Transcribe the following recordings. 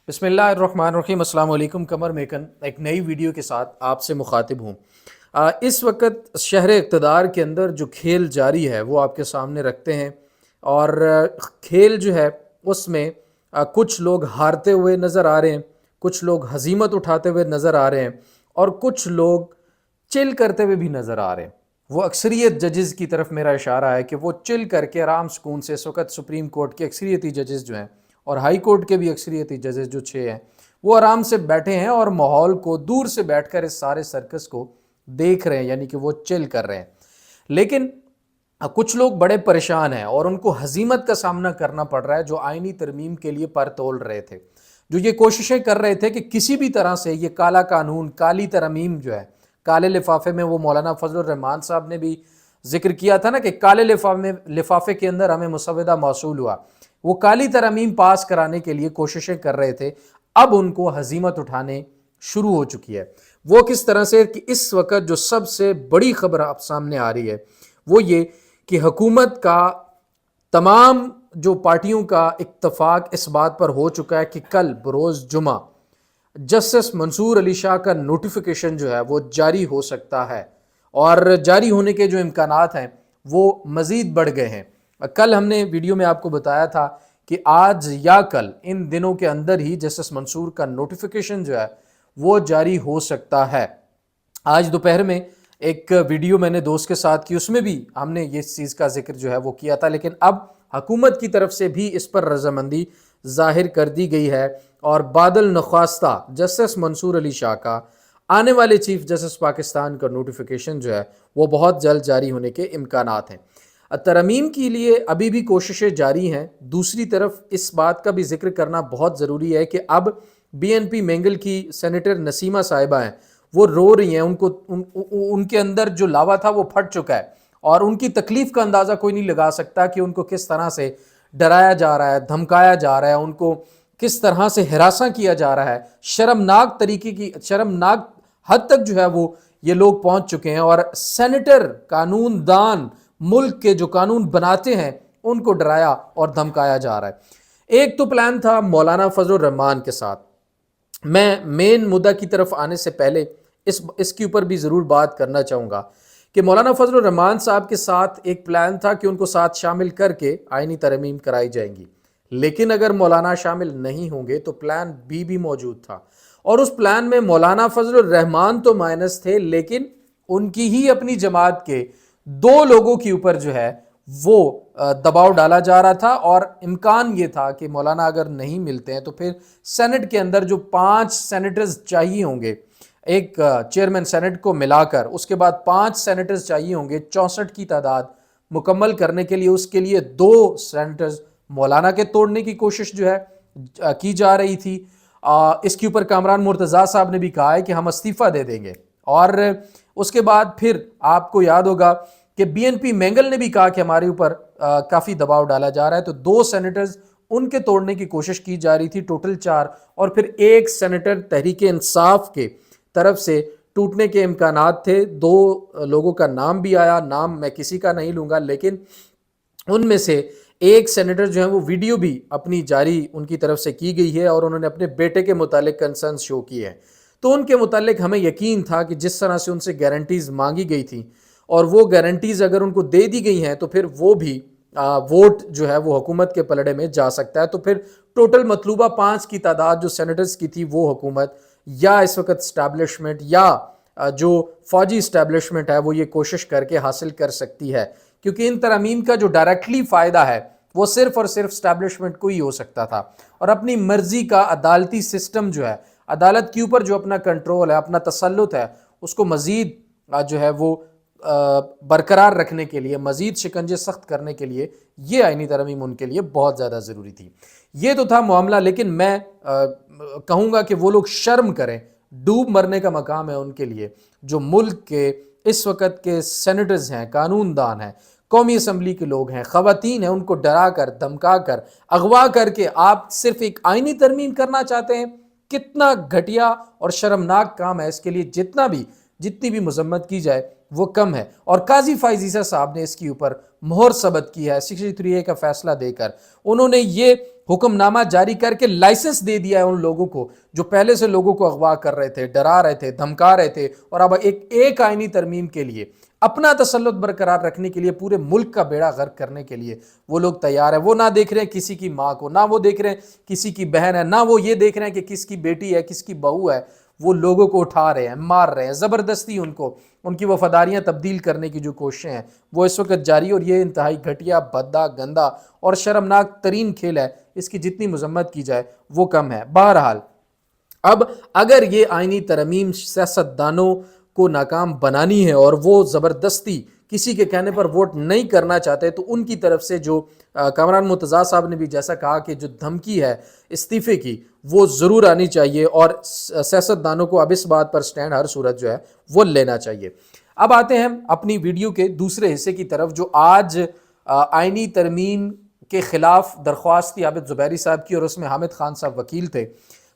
بسم اللہ الرحمن الرحیم۔ السلام علیکم۔ قمر میکن ایک نئی ویڈیو کے ساتھ آپ سے مخاطب ہوں۔ اس وقت شہر اقتدار کے اندر جو کھیل جاری ہے وہ آپ کے سامنے رکھتے ہیں، اور کھیل جو ہے اس میں کچھ لوگ ہارتے ہوئے نظر آ رہے ہیں، کچھ لوگ ہزیمت اٹھاتے ہوئے نظر آ رہے ہیں، اور کچھ لوگ چل کرتے ہوئے بھی نظر آ رہے ہیں۔ وہ اکثریت ججز کی طرف میرا اشارہ ہے کہ وہ چل کر کے آرام سکون سے اس وقت سپریم کورٹ کے اکثریتی ججز جو ہیں اور ہائی کورٹ کے بھی اکثریتی ججز جو 6 ہیں وہ آرام سے بیٹھے ہیں اور ماحول کو دور سے بیٹھ کر اس سارے سرکس کو دیکھ رہے ہیں، یعنی کہ وہ چل کر رہے ہیں۔ لیکن کچھ لوگ بڑے پریشان ہیں اور ان کو ہزیمت کا سامنا کرنا پڑ رہا ہے، جو آئینی ترمیم کے لیے پر تول رہے تھے، جو یہ کوششیں کر رہے تھے کہ کسی بھی طرح سے یہ کالا قانون، کالی ترمیم جو ہے، کالے لفافے میں، وہ مولانا فضل الرحمان صاحب نے بھی ذکر کیا تھا نا کہ کالے لفافے کے اندر ہمیں مسودہ موصول ہوا، وہ کالی ترمیم پاس کرانے کے لیے کوششیں کر رہے تھے۔ اب ان کو ہزیمت اٹھانے شروع ہو چکی ہے۔ وہ کس طرح سے کہ اس وقت جو سب سے بڑی خبر آپ سامنے آ رہی ہے وہ یہ کہ حکومت کا تمام جو پارٹیوں کا اتفاق اس بات پر ہو چکا ہے کہ کل بروز جمعہ جسٹس منصور علی شاہ کا نوٹیفیکیشن جو ہے وہ جاری ہو سکتا ہے، اور جاری ہونے کے جو امکانات ہیں وہ مزید بڑھ گئے ہیں۔ کل ہم نے ویڈیو میں آپ کو بتایا تھا کہ آج یا کل ان دنوں کے اندر ہی جسٹس منصور کا نوٹیفیکیشن جو ہے وہ جاری ہو سکتا ہے۔ آج دوپہر میں ایک ویڈیو میں نے دوست کے ساتھ کی، اس میں بھی ہم نے یہ چیز کا ذکر جو ہے وہ کیا تھا، لیکن اب حکومت کی طرف سے بھی اس پر رضامندی ظاہر کر دی گئی ہے، اور بادل نخواستہ جسٹس منصور علی شاہ کا آنے والے چیف جسٹس پاکستان کا نوٹیفیکیشن جو ہے وہ بہت جلد جاری ہونے کے امکانات ہیں۔ ترمیم کے لیے ابھی بھی کوششیں جاری ہیں۔ دوسری طرف اس بات کا بھی ذکر کرنا بہت ضروری ہے کہ اب بی این پی مینگل کی سینیٹر نسیمہ صاحبہ ہیں، وہ رو رہی ہیں، ان کے اندر جو لاوا تھا وہ پھٹ چکا ہے، اور ان کی تکلیف کا اندازہ کوئی نہیں لگا سکتا کہ ان کو کس طرح سے ڈرایا جا رہا ہے، دھمکایا جا رہا ہے، ان کو کس طرح سے ہراساں کیا جا رہا ہے۔ شرمناک طریقے کی، شرمناک حد تک جو ہے وہ یہ لوگ پہنچ چکے ہیں، اور سینیٹر، قانون دان، ملک کے جو قانون بناتے ہیں ان کو ڈرایا اور دھمکایا جا رہا ہے۔ ایک تو پلان تھا مولانا فضل الرحمان کے ساتھ۔ میں مین مدعا کی طرف آنے سے پہلے اس کے اوپر بھی ضرور بات کرنا چاہوں گا کہ مولانا فضل الرحمان صاحب کے ساتھ ایک پلان تھا کہ ان کو ساتھ شامل کر کے آئینی ترمیم کرائی جائیں گی، لیکن اگر مولانا شامل نہیں ہوں گے تو پلان بی بھی موجود تھا، اور اس پلان میں مولانا فضل الرحمان تو مائنس تھے، لیکن ان کی ہی اپنی جماعت کے 2 لوگوں کے اوپر جو ہے وہ دباؤ ڈالا جا رہا تھا، اور امکان یہ تھا کہ مولانا اگر نہیں ملتے ہیں تو پھر سینٹ کے اندر جو 5 سینیٹرز چاہیے ہوں گے، ایک چیئرمین سینٹ کو ملا کر، اس کے بعد 5 سینیٹرز چاہیے ہوں گے 64 کی تعداد مکمل کرنے کے لیے، اس کے لیے 2 سینیٹرز مولانا کے توڑنے کی کوشش جو ہے کی جا رہی تھی۔ اس کے اوپر کامران مرتضیٰ صاحب نے بھی کہا ہے کہ ہم استعفیٰ دے دیں گے، اور اس کے بعد پھر آپ کو یاد ہوگا کہ بی این پی مینگل نے بھی کہا کہ ہمارے اوپر کافی دباؤ ڈالا جا رہا ہے، تو 2 سینیٹرز ان کے توڑنے کی کوشش کی جا رہی تھی، ٹوٹل 4، اور پھر 1 سینیٹر تحریک انصاف کے طرف سے ٹوٹنے کے امکانات تھے۔ 2 لوگوں کا نام بھی آیا، نام میں کسی کا نہیں لوں گا، لیکن ان میں سے ایک سینیٹر جو ہیں وہ ویڈیو بھی اپنی جاری ان کی طرف سے کی گئی ہے، اور انہوں نے اپنے بیٹے کے متعلق کنسرن شو کی ہے۔ تو ان کے متعلق ہمیں یقین تھا کہ جس طرح سے ان سے گارنٹیز مانگی گئی تھیں، اور وہ گارنٹیز اگر ان کو دے دی گئی ہیں تو پھر وہ بھی ووٹ جو ہے وہ حکومت کے پلڑے میں جا سکتا ہے۔ تو پھر ٹوٹل مطلوبہ 5 کی تعداد جو سینیٹرز کی تھی وہ حکومت یا اس وقت اسٹیبلشمنٹ یا جو فوجی اسٹیبلشمنٹ ہے وہ یہ کوشش کر کے حاصل کر سکتی ہے، کیونکہ ان ترامیم کا جو ڈائریکٹلی فائدہ ہے وہ صرف اور صرف اسٹیبلشمنٹ کو ہی ہو سکتا تھا، اور اپنی مرضی کا عدالتی سسٹم جو ہے، عدالت کے اوپر جو اپنا کنٹرول ہے، اپنا تسلط ہے، اس کو مزید جو ہے وہ برقرار رکھنے کے لیے، مزید شکنجے سخت کرنے کے لیے یہ آئینی ترمیم ان کے لیے بہت زیادہ ضروری تھی۔ یہ تو تھا معاملہ، لیکن میں کہوں گا کہ وہ لوگ شرم کریں، ڈوب مرنے کا مقام ہے ان کے لیے جو ملک کے اس وقت کے سینیٹرز ہیں، قانون دان ہیں، قومی اسمبلی کے لوگ ہیں، خواتین ہیں، ان کو ڈرا کر، دھمکا کر، اغوا کر کے آپ صرف ایک آئینی ترمیم کرنا چاہتے ہیں۔ کتنا گھٹیا اور شرمناک کام ہے، اس کے لیے جتنی بھی مذمت کی جائے وہ کم ہے۔ اور قاضی فائز عیسیٰ صاحب نے اس کے اوپر مہر ثبت کی ہے 63A کا فیصلہ دے کر۔ انہوں نے یہ حکم نامہ جاری کر کے لائسنس دے دیا ہے ان لوگوں کو جو پہلے سے لوگوں کو اغوا کر رہے تھے، ڈرا رہے تھے، دھمکا رہے تھے، اور اب ایک آئینی ترمیم کے لیے اپنا تسلط برقرار رکھنے کے لیے، پورے ملک کا بیڑا غرق کرنے کے لیے وہ لوگ تیار ہیں۔ وہ نہ دیکھ رہے ہیں کسی کی ماں کو، نہ وہ دیکھ رہے ہیں کسی کی بہن ہے، نہ وہ یہ دیکھ رہے ہیں کہ کس کی بیٹی ہے، کس کی بہو ہے، وہ لوگوں کو اٹھا رہے ہیں، مار رہے ہیں، زبردستی ان کی وفاداریاں تبدیل کرنے کی جو کوششیں ہیں وہ اس وقت جاری، اور یہ انتہائی گھٹیا، بھدا، گندا اور شرمناک ترین کھیل ہے۔ اس کی جتنی مذمت کی جائے وہ کم ہے۔ بہرحال اب اگر یہ آئینی ترمیم سیاست دانوں کو ناکام بنانی ہے اور وہ زبردستی کسی کے کہنے پر ووٹ نہیں کرنا چاہتے، تو ان کی طرف سے جو کامران مرتضیٰ صاحب نے بھی جیسا کہا کہ جو دھمکی ہے استعفے کی وہ ضرور آنی چاہیے، اور سیاست دانوں کو اب اس بات پر سٹینڈ ہر صورت جو ہے وہ لینا چاہیے۔ اب آتے ہیں اپنی ویڈیو کے دوسرے حصے کی طرف، جو آج آئینی ترمیم کے خلاف درخواست تھی عابد زبیری صاحب کی، اور اس میں حامد خان صاحب وکیل تھے۔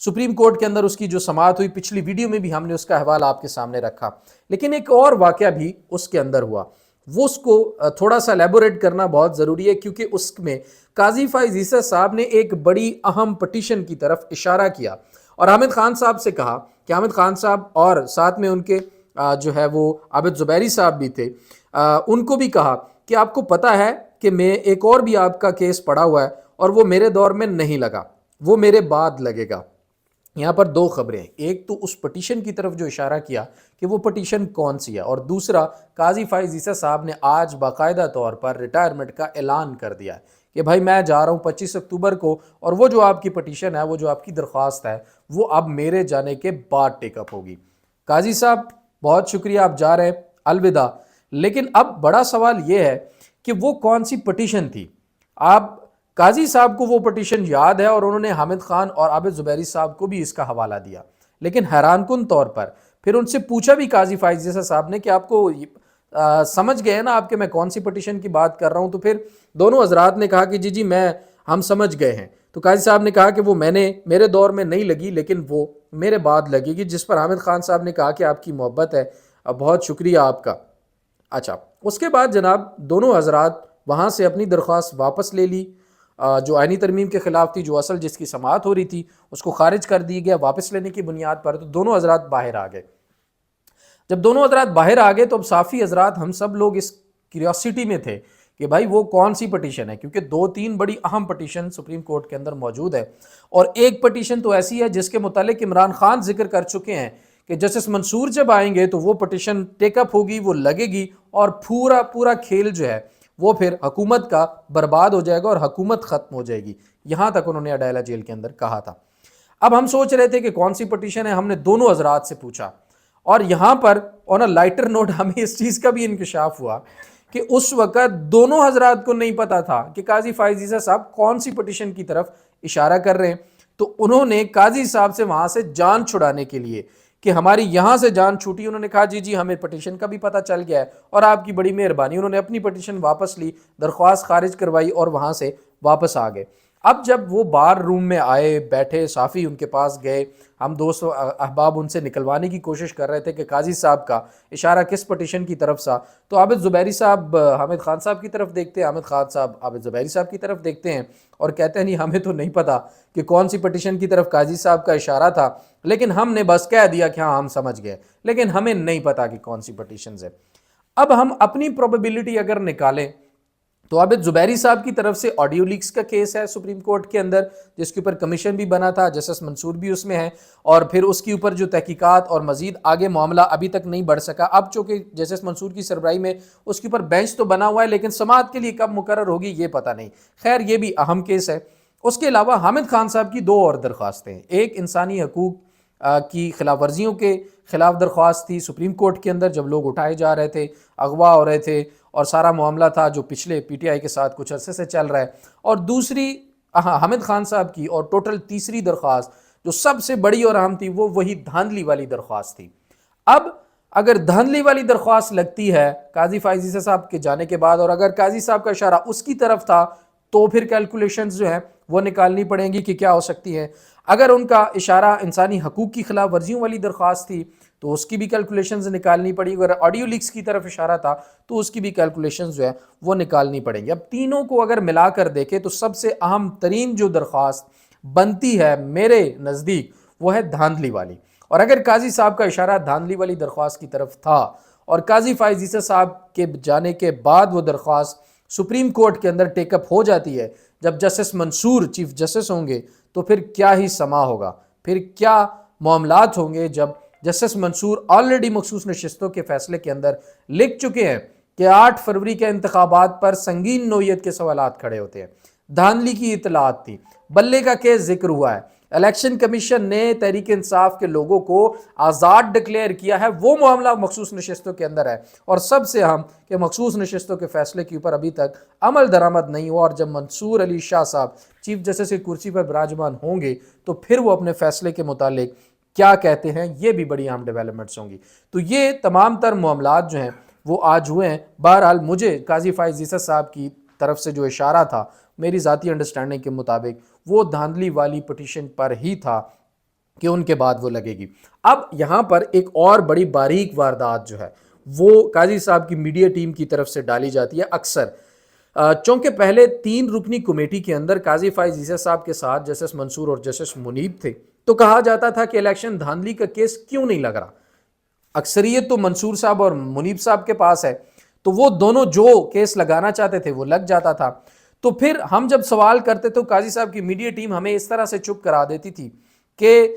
سپریم کورٹ کے اندر اس کی جو سماعت ہوئی، پچھلی ویڈیو میں بھی ہم نے اس کا حوالہ آپ کے سامنے رکھا، لیکن ایک اور واقعہ بھی اس کے اندر ہوا، وہ اس کو تھوڑا سا ایلیبوریٹ کرنا بہت ضروری ہے، کیونکہ اس میں قاضی فائز عیسی صاحب نے ایک بڑی اہم پٹیشن کی طرف اشارہ کیا، اور حامد خان صاحب سے کہا کہ حامد خان صاحب اور ساتھ میں ان کے جو ہے وہ عابد زبیری صاحب بھی تھے، ان کو بھی کہا کہ آپ کو پتہ ہے کہ میں ایک اور بھی آپ کا کیس پڑا ہوا ہے، اور وہ میرے دور میں نہیں لگا، وہ میرے بعد لگے گا۔ یہاں پر دو خبریں ہیں، ایک تو اس پٹیشن کی طرف جو اشارہ کیا کہ وہ پٹیشن کون سی ہے، اور دوسرا قاضی فائز عیسی صاحب نے آج باقاعدہ طور پر ریٹائرمنٹ کا اعلان کر دیا ہے کہ بھائی میں جا رہا ہوں 25 اکتوبر کو، اور وہ جو آپ کی پٹیشن ہے، وہ جو آپ کی درخواست ہے، وہ اب میرے جانے کے بعد ٹیک اپ ہوگی۔ قاضی صاحب بہت شکریہ، آپ جا رہے ہیں، الوداع۔ لیکن اب بڑا سوال یہ ہے کہ وہ کون سی پٹیشن تھی؟ آپ قاضی صاحب کو وہ پٹیشن یاد ہے، اور انہوں نے حامد خان اور عابد زبیری صاحب کو بھی اس کا حوالہ دیا، لیکن حیران کن طور پر پھر ان سے پوچھا بھی قاضی فائز عیسی صاحب نے کہ آپ کو سمجھ گئے نا آپ کہ میں کون سی پٹیشن کی بات کر رہا ہوں؟ تو پھر دونوں حضرات نے کہا کہ جی ہم سمجھ گئے ہیں۔ تو قاضی صاحب نے کہا کہ وہ میرے دور میں نہیں لگی، لیکن وہ میرے بعد لگے گی، جس پر حامد خان صاحب نے کہا کہ آپ کی محبت ہے، بہت شکریہ آپ کا۔ اچھا، اس کے بعد جناب دونوں حضرات وہاں سے اپنی درخواست واپس لے لی، جو آئینی ترمیم کے خلاف تھی، جو اصل جس کی سماعت ہو رہی تھی اس کو خارج کر دی گیا واپس لینے کی بنیاد پر۔ تو دونوں حضرات باہر آ گئے۔ جب دونوں حضرات باہر آ گئے تو اب صافی حضرات ہم سب لوگ اس کیوریوسٹی میں تھے کہ بھائی وہ کون سی پٹیشن ہے، کیونکہ 2-3 بڑی اہم پٹیشن سپریم کورٹ کے اندر موجود ہے، اور ایک پٹیشن تو ایسی ہے جس کے متعلق عمران خان ذکر کر چکے ہیں کہ جسٹس منصور جب آئیں گے تو وہ پٹیشن ٹیک اپ ہوگی، وہ لگے گی، اور پورا کھیل جو ہے وہ پھر حکومت کا برباد ہو جائے گا اور حکومت ختم ہو جائے گی۔ یہاں تک انہوں نے اڈیالہ جیل کے اندر کہا تھا۔ اب ہم سوچ رہے تھے کہ کون سی پٹیشن ہے، ہم نے دونوں حضرات سے پوچھا، اور یہاں پر آن اے لائٹر نوٹ ہمیں اس چیز کا بھی انکشاف ہوا کہ اس وقت دونوں حضرات کو نہیں پتا تھا کہ قاضی فائز عیسی صاحب کون سی پٹیشن کی طرف اشارہ کر رہے ہیں۔ تو انہوں نے قاضی صاحب سے وہاں سے جان چھڑانے کے لیے کہ ہماری یہاں سے جان چھوٹی، انہوں نے کہا جی ہمیں پٹیشن کا بھی پتہ چل گیا ہے اور آپ کی بڑی مہربانی، انہوں نے اپنی پٹیشن واپس لی، درخواست خارج کروائی اور وہاں سے واپس آ گئے۔ اب جب وہ بار روم میں آئے، بیٹھے، صافی ان کے پاس گئے، ہم دوست احباب ان سے نکلوانے کی کوشش کر رہے تھے کہ قاضی صاحب کا اشارہ کس پٹیشن کی طرف سا، تو عابد زبیری صاحب حامد خان صاحب کی طرف دیکھتے ہیں، حامد خان صاحب عابد زبیری صاحب کی طرف دیکھتے ہیں اور کہتے ہیں نہیں ہمیں تو نہیں پتا کہ کون سی پٹیشن کی طرف قاضی صاحب کا اشارہ تھا، لیکن ہم نے بس کہہ دیا کہ ہاں ہم سمجھ گئے، لیکن ہمیں نہیں پتا کہ کون سی پٹیشنز ہے۔ اب ہم اپنی پروبیبلٹی اگر نکالیں تو عابد زبیری صاحب کی طرف سے آڈیو لیکس کا کیس ہے سپریم کورٹ کے اندر، جس کے اوپر کمیشن بھی بنا تھا، جسٹس منصور بھی اس میں ہے، اور پھر اس کے اوپر جو تحقیقات اور مزید آگے معاملہ ابھی تک نہیں بڑھ سکا۔ اب چونکہ جسٹس منصور کی سربراہی میں اس کے اوپر بینچ تو بنا ہوا ہے، لیکن سماعت کے لیے کب مقرر ہوگی یہ پتہ نہیں۔ خیر یہ بھی اہم کیس ہے۔ اس کے علاوہ حامد خان صاحب کی 2 اور درخواستیں ہیں، ایک انسانی حقوق کی خلاف ورزیوں کے خلاف درخواست تھی سپریم کورٹ کے اندر، جب لوگ اٹھائے جا رہے تھے، اغوا ہو رہے تھے، اور سارا معاملہ تھا جو پچھلے پی ٹی آئی کے ساتھ کچھ عرصے سے چل رہا ہے، اور دوسری حامد خان صاحب کی، اور ٹوٹل تیسری درخواست جو سب سے بڑی اور اہم تھی وہ وہی دھاندلی والی درخواست تھی۔ اب اگر دھاندلی والی درخواست لگتی ہے قاضی فائز عیسی صاحب کے جانے کے بعد، اور اگر قاضی صاحب کا اشارہ اس کی طرف تھا، تو پھر کیلکولیشنز جو ہیں وہ نکالنی پڑیں گی کہ کیا ہو سکتی ہیں۔ اگر ان کا اشارہ انسانی حقوق کی خلاف ورزیوں والی درخواست تھی تو اس کی بھی کیلکولیشنز نکالنی پڑی، اگر آڈیو لیکس کی طرف اشارہ تھا تو اس کی بھی کیلکولیشنز جو ہے وہ نکالنی پڑیں گی۔ اب تینوں کو اگر ملا کر دیکھیں تو سب سے اہم ترین جو درخواست بنتی ہے میرے نزدیک وہ ہے دھاندلی والی، اور اگر قاضی صاحب کا اشارہ دھاندلی والی درخواست کی طرف تھا اور قاضی فائز عیسی صاحب کے جانے کے بعد وہ درخواست سپریم کورٹ کے اندر ٹیک اپ ہو جاتی ہے، جب جسٹس منصور چیف جسٹس ہوں گے تو پھر کیا ہی سما ہوگا، پھر کیا معاملات ہوں گے، جب جسٹس منصور آلریڈی مخصوص نشستوں کے فیصلے کے اندر لکھ چکے ہیں کہ 8 فروری کے انتخابات پر سنگین نوعیت کے سوالات کھڑے ہوتے ہیں۔ دھاندلی کی اطلاعات تھی، بلے کا کیس ذکر ہوا ہے، الیکشن کمیشن نے تحریک انصاف کے لوگوں کو آزاد ڈکلیئر کیا ہے، وہ معاملہ مخصوص نشستوں کے اندر ہے، اور سب سے اہم کہ مخصوص نشستوں کے فیصلے کے اوپر ابھی تک عمل درآمد نہیں ہوا، اور جب منصور علی شاہ صاحب چیف جسٹس کی کرسی پر براجمان ہوں گے تو پھر وہ اپنے فیصلے کے متعلق کیا کہتے ہیں، یہ بھی بڑی اہم ڈیولپمنٹس ہوں گی۔ تو یہ تمام تر معاملات جو ہیں وہ آج ہوئے ہیں۔ بہرحال مجھے قاضی فائز عیسی صاحب کی طرف سے جو اشارہ تھا میری ذاتی انڈرسٹینڈنگ کے مطابق وہ دھاندلی والی پٹیشن پر ہی تھا کہ ان کے بعد وہ لگے گی۔ اب یہاں پر ایک اور بڑی باریک واردات جو ہے وہ قاضی صاحب کی میڈیا ٹیم کی طرف سے ڈالی جاتی ہے اکثر، چونکہ پہلے 3 رکنی کمیٹی کے اندر قاضی فائز عیسی صاحب کے ساتھ جسٹس منصور اور جسٹس منیب تھے، تو کہا جاتا تھا کہ الیکشن دھاندلی کا کیس کیوں نہیں لگ رہا، اکثریت تو منصور صاحب اور منیب صاحب کے پاس ہے، تو وہ دونوں جو کیس لگانا چاہتے تھے وہ لگ جاتا تھا۔ تو پھر ہم جب سوال کرتے تو قاضی صاحب کی میڈیا ٹیم ہمیں اس طرح سے چپ کرا دیتی تھی کہ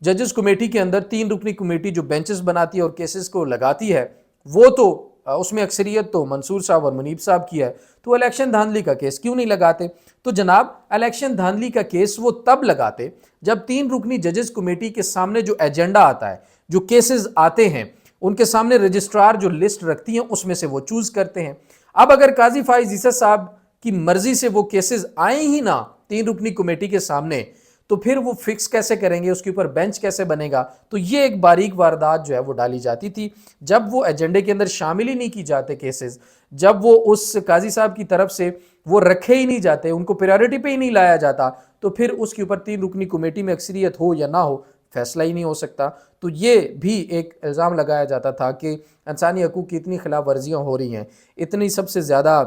ججز کمیٹی کے اندر 3 رکنی کمیٹی جو بینچز بناتی ہے اور کیسز کو لگاتی ہے وہ تو اس میں اکثریت تو منصور صاحب اور منیب صاحب کی ہے، تو الیکشن دھاندلی کا کیس کیوں نہیں لگاتے؟ تو جناب الیکشن دھاندلی کا کیس وہ تب لگاتے جب 3 رکنی ججز کمیٹی کے سامنے جو ایجنڈا آتا ہے، جو کیسز آتے ہیں، ان کے سامنے رجسٹرار جو لسٹ رکھتی ہیں اس میں سے وہ چوز کرتے ہیں۔ اب اگر قاضی فائز عیسی صاحب کی مرضی سے وہ کیسز آئیں ہی نہ 3 رکنی کمیٹی کے سامنے تو پھر وہ فکس کیسے کریں گے، اس کے اوپر بینچ کیسے بنے گا؟ تو یہ ایک باریک واردات جو ہے وہ ڈالی جاتی تھی، جب وہ ایجنڈے کے اندر شامل ہی نہیں کی جاتے کیسز، جب وہ اس قاضی صاحب کی طرف سے وہ رکھے ہی نہیں جاتے، ان کو پریورٹی پہ ہی نہیں لایا جاتا، تو پھر اس کے اوپر 3 رکنی کمیٹی میں اکثریت ہو یا نہ ہو فیصلہ ہی نہیں ہو سکتا۔ تو یہ بھی ایک الزام لگایا جاتا تھا کہ انسانی حقوق کی اتنی خلاف ورزیاں ہو رہی ہیں، اتنی سب سے زیادہ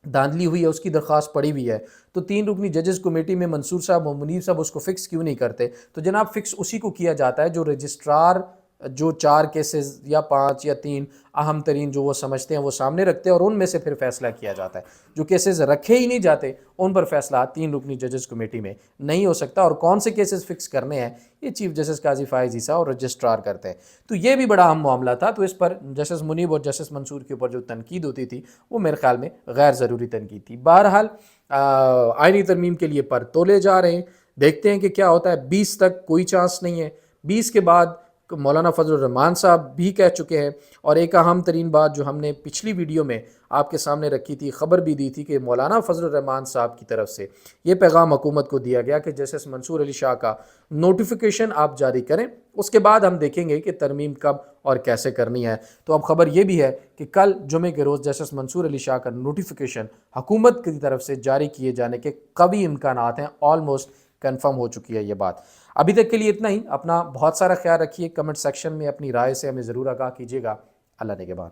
دھاندلی ہوئی ہے، اس کی درخواست پڑی ہوئی ہے، تو 3 رکنی ججز کمیٹی میں منصور صاحب اور منیر صاحب اس کو فکس کیوں نہیں کرتے؟ تو جناب فکس اسی کو کیا جاتا ہے جو رجسٹرار جو 4 کیسز یا 5 یا 3 اہم ترین جو وہ سمجھتے ہیں وہ سامنے رکھتے ہیں، اور ان میں سے پھر فیصلہ کیا جاتا ہے۔ جو کیسز رکھے ہی نہیں جاتے ان پر فیصلہ 3 رکنی ججز کمیٹی میں نہیں ہو سکتا، اور کون سے کیسز فکس کرنے ہیں یہ چیف جسٹس قاضی فائز عیسی اور رجسٹرار کرتے ہیں۔ تو یہ بھی بڑا اہم معاملہ تھا، تو اس پر جسٹس منیب اور جسٹس منصور کے اوپر جو تنقید ہوتی تھی وہ میرے خیال میں غیر ضروری تنقید تھی۔ بہرحال آئینی ترمیم کے لیے پر تولے جا رہے ہیں، دیکھتے ہیں کہ کیا ہوتا ہے۔ 20 تک کوئی چانس نہیں ہے، 20 کے بعد مولانا فضل الرحمان صاحب بھی کہہ چکے ہیں، اور ایک اہم ترین بات جو ہم نے پچھلی ویڈیو میں آپ کے سامنے رکھی تھی، خبر بھی دی تھی کہ مولانا فضل الرحمان صاحب کی طرف سے یہ پیغام حکومت کو دیا گیا کہ جسٹس منصور علی شاہ کا نوٹیفیکیشن آپ جاری کریں، اس کے بعد ہم دیکھیں گے کہ ترمیم کب اور کیسے کرنی ہے۔ تو اب خبر یہ بھی ہے کہ کل جمعے کے روز جسٹس منصور علی شاہ کا نوٹیفیکیشن حکومت کی طرف سے جاری کیے جانے کے قوی امکانات ہیں، آلموسٹ کنفرم ہو چکی ہے یہ بات۔ ابھی تک کے لیے اتنا ہی، اپنا بہت سارا خیال رکھیے، کمنٹ سیکشن میں اپنی رائے سے ہمیں ضرور آگاہ کیجیے گا۔ اللہ نگہبان۔